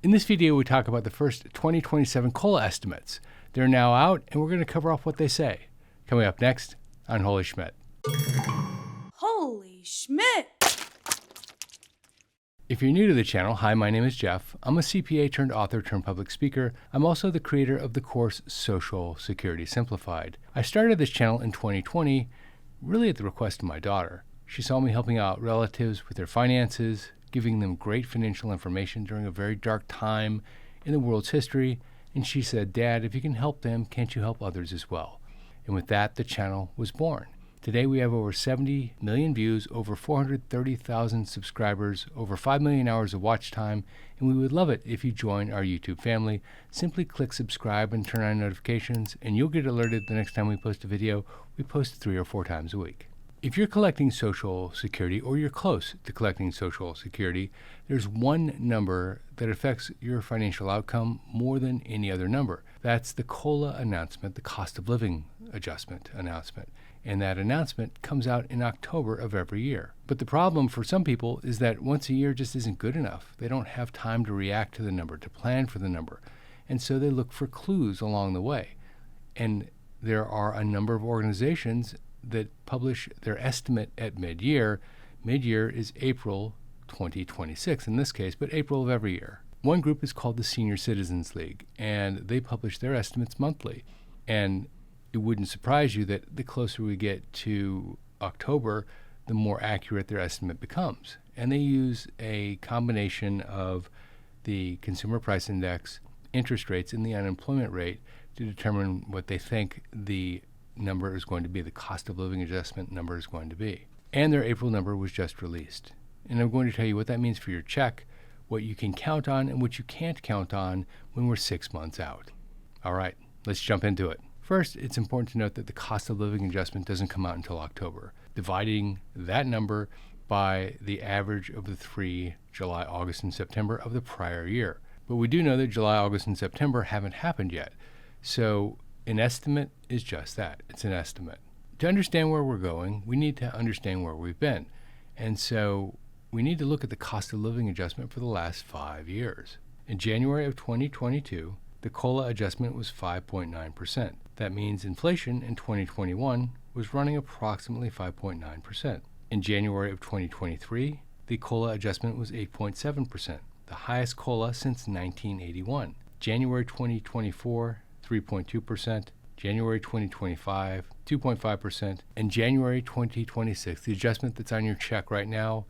In this video, we talk about the first 2027 COLA estimates. They're now out, and we're going to cover off what they say. Coming up next on Holy Schmidt. Holy Schmidt! If you're new to the channel, hi, my name is Jeff. I'm a CPA turned author turned public speaker. I'm also the creator of the course Social Security Simplified. I started this channel in 2020, really at the request of my daughter. She saw me helping out relatives with their finances, giving them great financial information during a very dark time in the world's history, and she said, "Dad, if you can help them, can't you help others as well?" And with that, the channel was born. Today we have over 70 million views, over 430,000 subscribers, over 5 million hours of watch time, and we would love it if you join our YouTube family. Simply click subscribe and turn on notifications, and you'll get alerted the next time we post a video. We post 3 or 4 times a week. If you're collecting Social Security, or you're close to collecting Social Security, there's one number that affects your financial outcome more than any other number. That's the COLA announcement, the cost of living adjustment announcement. And that announcement comes out in October of every year. But the problem for some people is that once a year just isn't good enough. They don't have time to react to the number, to plan for the number. And so they look for clues along the way. And there are a number of organizations that publish their estimate at mid-year. Mid-year is April 2026 in this case, but April of every year. One group is called the Senior Citizens League, and they publish their estimates monthly. And it wouldn't surprise you that the closer we get to October, the more accurate their estimate becomes. And they use a combination of the Consumer Price Index, interest rates, and the unemployment rate to determine what they think the number is going to be, the cost of living adjustment number is going to be. And their April number was just released. And I'm going to tell you what that means for your check, what you can count on and what you can't count on when we're 6 months out. All right, let's jump into it. First, it's important to note that the cost of living adjustment doesn't come out until October, dividing that number by the average of the 3 July, August, and September of the prior year. But we do know that July, August, and September haven't happened yet. So an estimate is just that. It's an estimate. To understand where we're going, we need to understand where we've been. And so we need to look at the cost of living adjustment for the last 5 years. In January of 2022, the COLA adjustment was 5.9%. That means inflation in 2021 was running approximately 5.9%. In January of 2023, the COLA adjustment was 8.7%, the highest COLA since 1981. January 2024, 3.2%, January 2025, 2.5%, and January 2026, the adjustment that's on your check right now,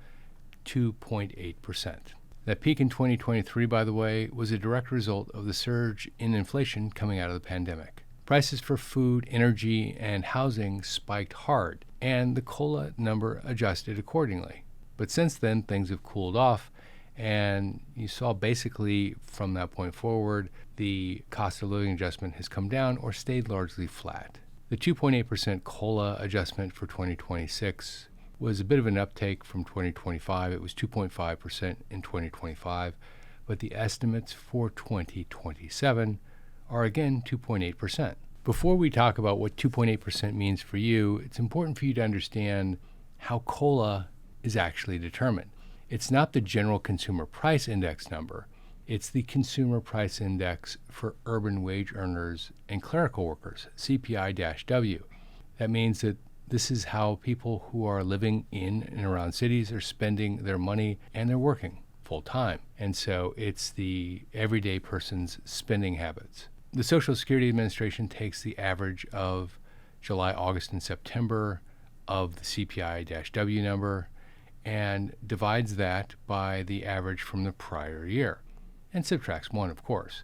2.8%. That peak in 2023, by the way, was a direct result of the surge in inflation coming out of the pandemic. Prices for food, energy, and housing spiked hard, and the COLA number adjusted accordingly. But since then, things have cooled off, and you saw basically from that point forward, the cost of living adjustment has come down or stayed largely flat. The 2.8% COLA adjustment for 2026 was a bit of an uptake from 2025. It was 2.5% in 2025, but the estimates for 2027 are again 2.8%. Before we talk about what 2.8% means for you, it's important for you to understand how COLA is actually determined. It's not the General Consumer Price Index number. It's the Consumer Price Index for urban wage earners and clerical workers, CPI-W. That means that this is how people who are living in and around cities are spending their money, and they're working full time. And so it's the everyday person's spending habits. The Social Security Administration takes the average of July, August, and September of the CPI-W number and divides that by the average from the prior year and subtracts 1, of course.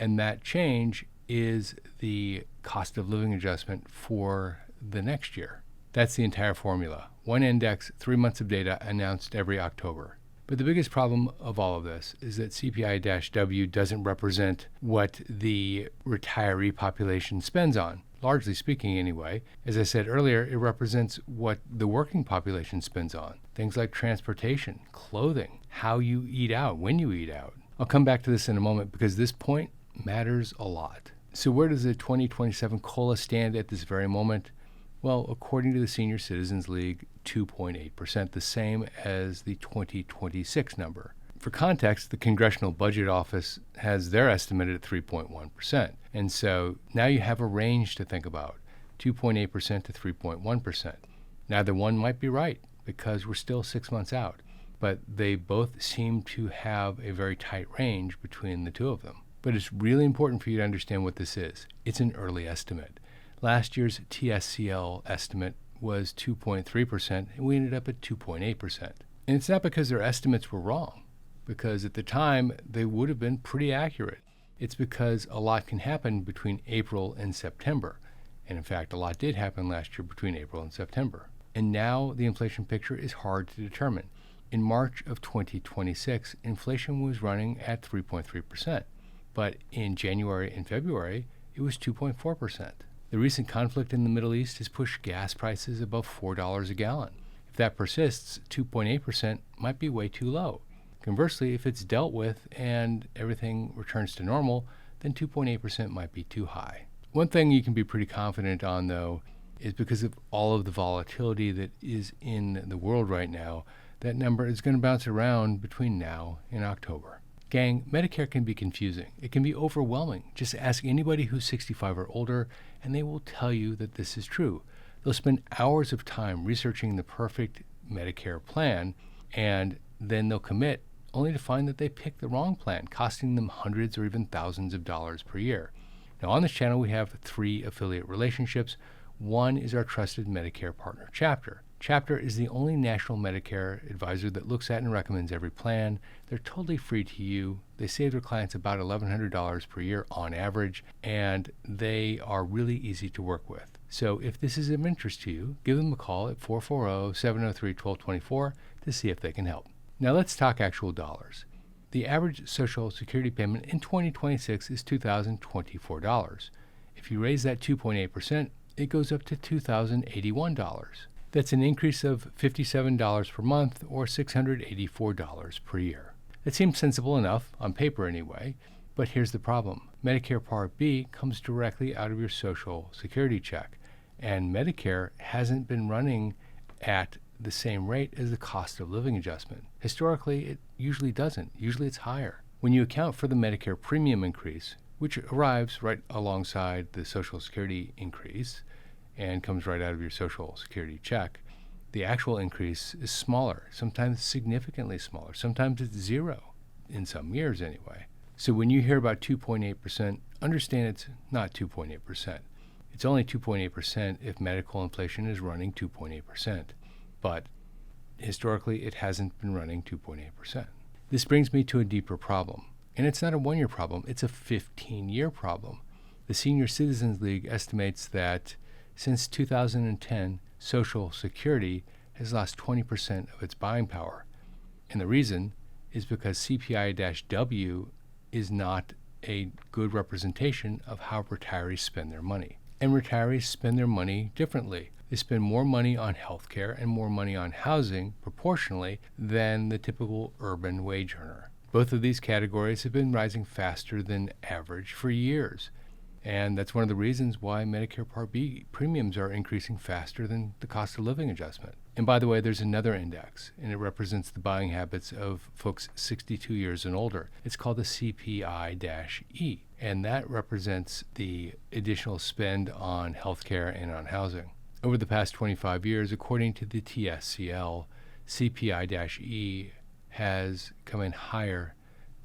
And that change is the cost of living adjustment for the next year. That's the entire formula. One index, 3 months of data announced every October. But the biggest problem of all of this is that CPI-W doesn't represent what the retiree population spends on, largely speaking anyway. As I said earlier, it represents what the working population spends on. Things like transportation, clothing, how you eat out, when you eat out. I'll come back to this in a moment because this point matters a lot. So where does the 2027 COLA stand at this very moment? Well, according to the Senior Citizens League, 2.8%, the same as the 2026 number. For context, the Congressional Budget Office has their estimate at 3.1%. And so now you have a range to think about, 2.8% to 3.1%. Neither one might be right because we're still 6 months out, but they both seem to have a very tight range between the two of them. But it's really important for you to understand what this is. It's an early estimate. Last year's TSCL estimate was 2.3%, and we ended up at 2.8%. And it's not because their estimates were wrong, because at the time they would have been pretty accurate. It's because a lot can happen between April and September. And in fact, a lot did happen last year between April and September. And now the inflation picture is hard to determine. In March of 2026, inflation was running at 3.3%. But in January and February, it was 2.4%. The recent conflict in the Middle East has pushed gas prices above $4 a gallon. If that persists, 2.8% might be way too low. Conversely, if it's dealt with and everything returns to normal, then 2.8% might be too high. One thing you can be pretty confident on, though, is because of all of the volatility that is in the world right now, that number is going to bounce around between now and October. Gang, Medicare can be confusing. It can be overwhelming. Just ask anybody who's 65 or older, and they will tell you that this is true. They'll spend hours of time researching the perfect Medicare plan, and then they'll commit only to find that they picked the wrong plan, costing them hundreds or even thousands of dollars per year. Now, on this channel, we have 3 affiliate relationships. One is our trusted Medicare Partner Chapter. Chapter is the only national Medicare advisor that looks at and recommends every plan. They're totally free to you. They save their clients about $1,100 per year on average, and they are really easy to work with. So if this is of interest to you, give them a call at 440-703-1224 to see if they can help. Now let's talk actual dollars. The average Social Security payment in 2026 is $2,024. If you raise that 2.8%, it goes up to $2,081. That's an increase of $57 per month or $684 per year. That seems sensible enough, on paper anyway, but here's the problem. Medicare Part B comes directly out of your Social Security check, and Medicare hasn't been running at the same rate as the cost of living adjustment. Historically, it usually doesn't. Usually it's higher. When you account for the Medicare premium increase, which arrives right alongside the Social Security increase and comes right out of your Social Security check, the actual increase is smaller, sometimes significantly smaller. Sometimes it's zero, in some years anyway. So when you hear about 2.8%, understand it's not 2.8%. It's only 2.8% if medical inflation is running 2.8%. But historically, it hasn't been running 2.8%. This brings me to a deeper problem. And it's not a 1-year problem, it's a 15-year problem. The Senior Citizens League estimates that since 2010, Social Security has lost 20% of its buying power. And the reason is because CPI-W is not a good representation of how retirees spend their money. And retirees spend their money differently. They spend more money on healthcare and more money on housing proportionally than the typical urban wage earner. Both of these categories have been rising faster than average for years. And that's one of the reasons why Medicare Part B premiums are increasing faster than the cost of living adjustment. And by the way, there's another index, and it represents the buying habits of folks 62 years and older. It's called the CPI-E, and that represents the additional spend on healthcare and on housing. Over the past 25 years, according to the TSCL, CPI-E has come in higher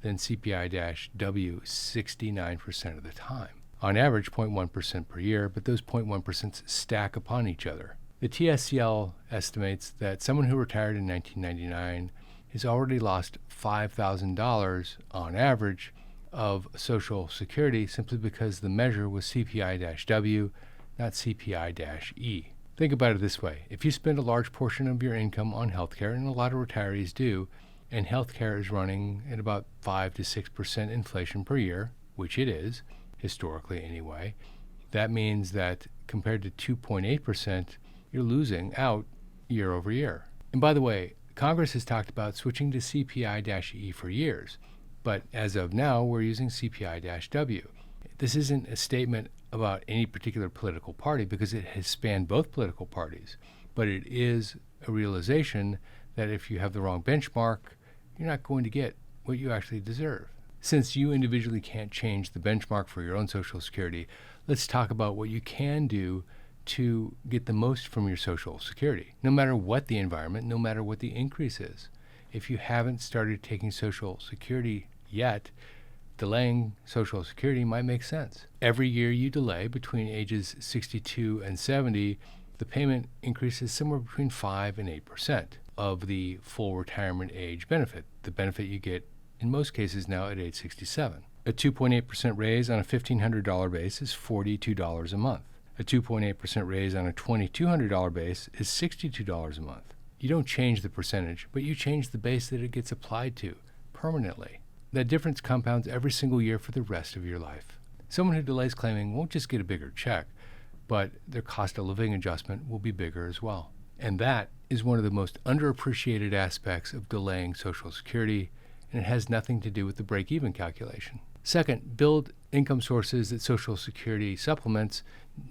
than CPI-W 69% of the time. On average, 0.1% per year, but those 0.1% stack upon each other. The TSCL estimates that someone who retired in 1999 has already lost $5,000 on average of Social Security simply because the measure was CPI-W, not CPI-E. Think about it this way. If you spend a large portion of your income on healthcare, and a lot of retirees do, and healthcare is running at about 5 to 6% inflation per year, which it is, historically anyway, that means that compared to 2.8%, you're losing out year over year. And by the way, Congress has talked about switching to CPI-E for years, but as of now, we're using CPI-W. This isn't a statement about any particular political party because it has spanned both political parties, but it is a realization that if you have the wrong benchmark, you're not going to get what you actually deserve. Since you individually can't change the benchmark for your own Social Security, let's talk about what you can do to get the most from your Social Security, no matter what the environment, no matter what the increase is. If you haven't started taking Social Security yet, delaying Social Security might make sense. Every year you delay between ages 62 and 70, the payment increases somewhere between 5 and 8% of the full retirement age benefit, the benefit you get in most cases now at age 67. A 2.8% raise on a $1,500 base is $42 a month. A 2.8% raise on a $2,200 base is $62 a month. You don't change the percentage, but you change the base that it gets applied to permanently. That difference compounds every single year for the rest of your life. Someone who delays claiming won't just get a bigger check, but their cost of living adjustment will be bigger as well. And that is one of the most underappreciated aspects of delaying Social Security, and it has nothing to do with the break-even calculation. Second, build income sources that Social Security supplements,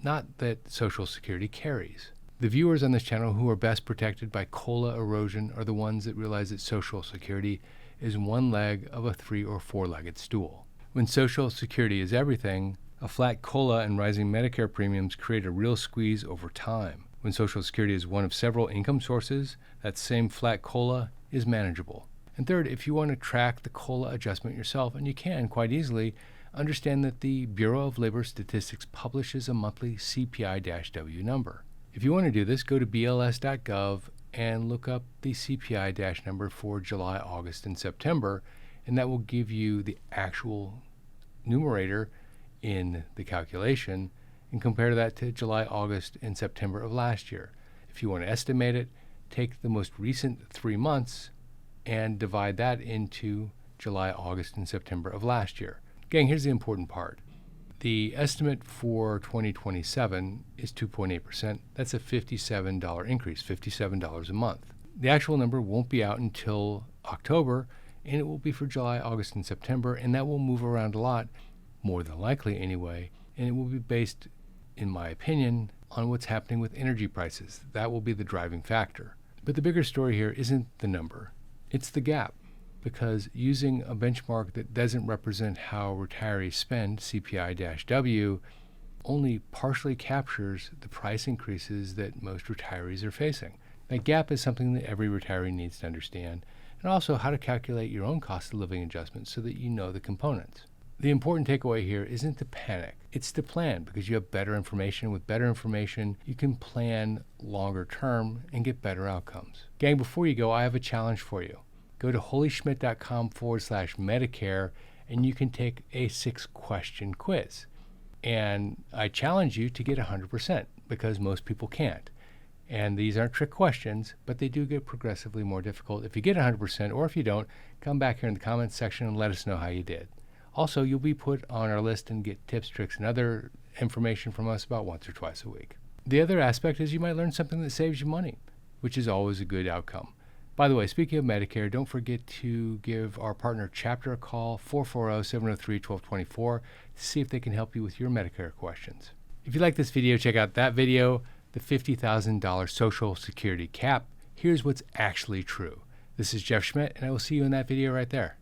not that Social Security carries. The viewers on this channel who are best protected by COLA erosion are the ones that realize that Social Security is one leg of a 3 or 4-legged stool. When Social Security is everything, a flat COLA and rising Medicare premiums create a real squeeze over time. When Social Security is one of several income sources, that same flat COLA is manageable. And third, if you want to track the COLA adjustment yourself, and you can quite easily, understand that the Bureau of Labor Statistics publishes a monthly CPI-W number. If you want to do this, go to bls.gov and look up the CPI- number for July, August, and September, and that will give you the actual numerator in the calculation and compare that to July, August, and September of last year. If you want to estimate it, take the most recent 3 months and divide that into July, August, and September of last year. Gang, here's the important part. The estimate for 2027 is 2.8%. That's a $57 increase, $57 a month. The actual number won't be out until October, and it will be for July, August, and September, and that will move around a lot, more than likely anyway, and it will be based, in my opinion, on what's happening with energy prices. That will be the driving factor. But the bigger story here isn't the number. It's the gap, because using a benchmark that doesn't represent how retirees spend, CPI-W, only partially captures the price increases that most retirees are facing. That gap is something that every retiree needs to understand, and also how to calculate your own cost of living adjustments so that you know the components. The important takeaway here isn't to panic, it's to plan, because you have better information. With better information, you can plan longer term and get better outcomes. Gang, before you go, I have a challenge for you. Go to holyschmidt.com/Medicare and you can take a 6-question quiz. And I challenge you to get 100% because most people can't. And these aren't trick questions, but they do get progressively more difficult. If you get 100%, or if you don't, come back here in the comments section and let us know how you did. Also, you'll be put on our list and get tips, tricks, and other information from us about once or twice a week. The other aspect is you might learn something that saves you money, which is always a good outcome. By the way, speaking of Medicare, don't forget to give our partner Chapter a call, 440-703-1224, to see if they can help you with your Medicare questions. If you like this video, check out that video, the $50,000 Social Security cap. Here's what's actually true. This is Jeff Schmidt, and I will see you in that video right there.